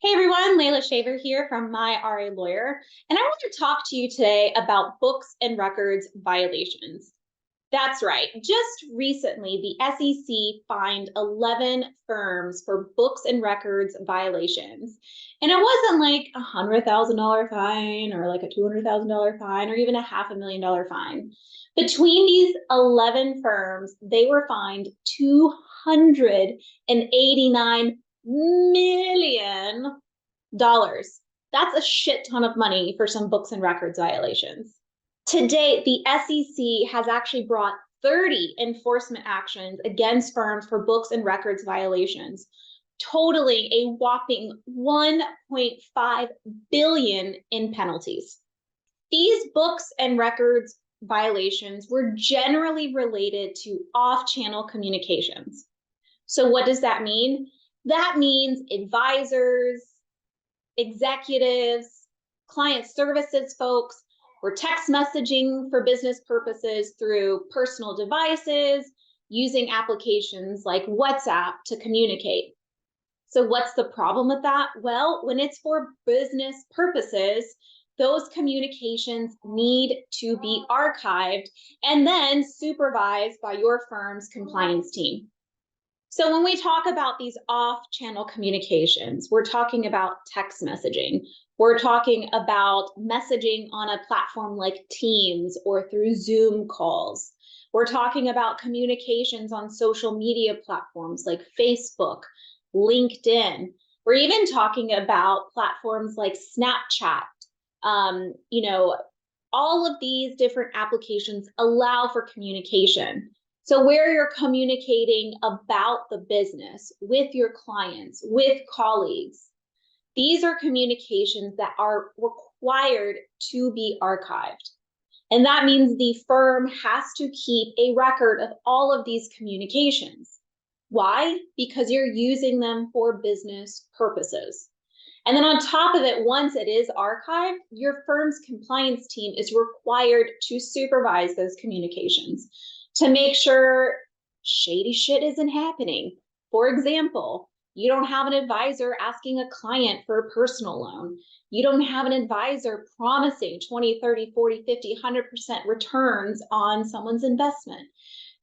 Hey everyone, Layla Shaver here from My RA Lawyer, and I want to talk to you today about books and records violations. That's right. Just recently, the SEC fined 11 firms for books and records violations. And it wasn't like a $100,000 fine or like a $200,000 fine or even a $500,000 fine. Between these 11 firms, they were fined $289 million. That's a shit ton of money for some books and records violations. To date, the SEC has actually brought 30 enforcement actions against firms for books and records violations, totaling a whopping 1.5 billion in penalties. These books and records violations were generally related to off-channel communications. So what does that mean? That means advisors, executives, client services folks were text messaging for business purposes through personal devices, using applications like WhatsApp to communicate. So what's the problem with that? Well, when it's for business purposes, those communications need to be archived and then supervised by your firm's compliance team. So when we talk about these off-channel communications, we're talking about text messaging. We're talking about messaging on a platform like Teams or through Zoom calls. We're talking about communications on social media platforms like Facebook, LinkedIn. We're even talking about platforms like Snapchat. All of these different applications allow for communication. So where you're communicating about the business with your clients, with colleagues, these are communications that are required to be archived. And that means the firm has to keep a record of all of these communications. Why? Because you're using them for business purposes. And then on top of it, once it is archived, your firm's compliance team is required to supervise those communications to make sure shady shit isn't happening. For example, you don't have an advisor asking a client for a personal loan. You don't have an advisor promising 20, 30, 40, 50, 100% returns on someone's investment.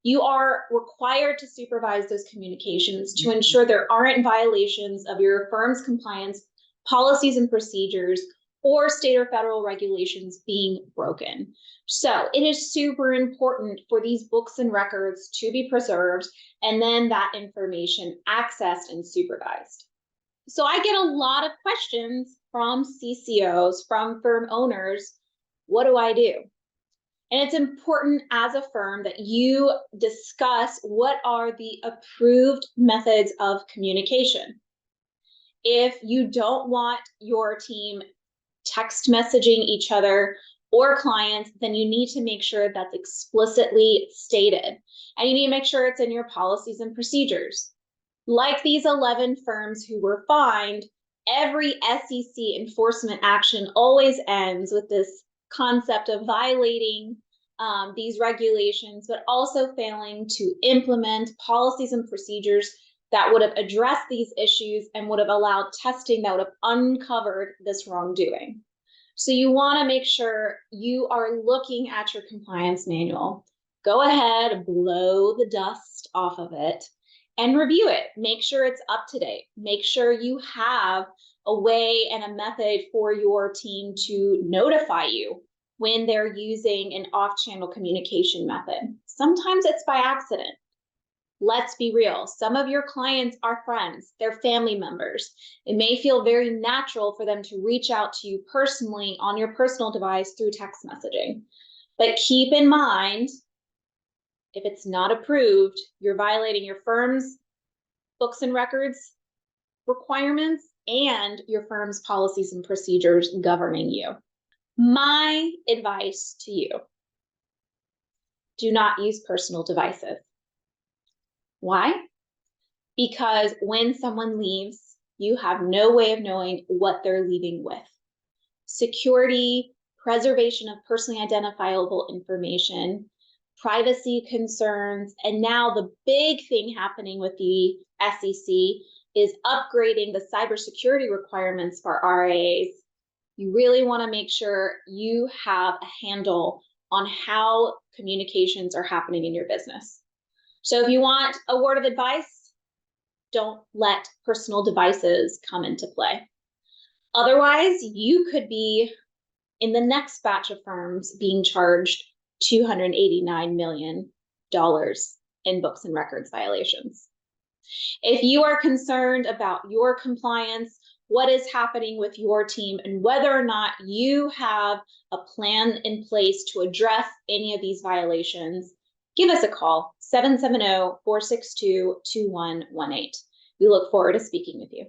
You are required to supervise those communications to ensure there aren't violations of your firm's compliance policies and procedures or state or federal regulations being broken. So it is super important for these books and records to be preserved and then that information accessed and supervised. So I get a lot of questions from CCOs, from firm owners. What do I do? And it's important as a firm that you discuss what are the approved methods of communication. If you don't want your team text messaging each other or clients, then you need to make sure that's explicitly stated. And you need to make sure it's in your policies and procedures. Like these 11 firms who were fined, every SEC enforcement action always ends with this concept of violating these regulations, but also failing to implement policies and procedures that would have addressed these issues and would have allowed testing that would have uncovered this wrongdoing. So you want to make sure you are looking at your compliance manual. Go ahead, blow the dust off of it and review it. Make sure it's up to date. Make sure you have a way and a method for your team to notify you when they're using an off-channel communication method. Sometimes it's by accident. Let's be real. Some of your clients are friends, they're family members. It may feel very natural for them to reach out to you personally on your personal device through text messaging. But keep in mind, if it's not approved, you're violating your firm's books and records requirements and your firm's policies and procedures governing you. My advice to you, do not use personal devices. Why? Because when someone leaves, you have no way of knowing what they're leaving with. Security, preservation of personally identifiable information, privacy concerns, and now the big thing happening with the SEC, is upgrading the cybersecurity requirements for RIAs, you really want to make sure you have a handle on how communications are happening in your business. So if you want a word of advice, don't let personal devices come into play. Otherwise, you could be in the next batch of firms being charged $289 million in books and records violations. If you are concerned about your compliance, what is happening with your team, and whether or not you have a plan in place to address any of these violations, give us a call, 770-462-2118. We look forward to speaking with you.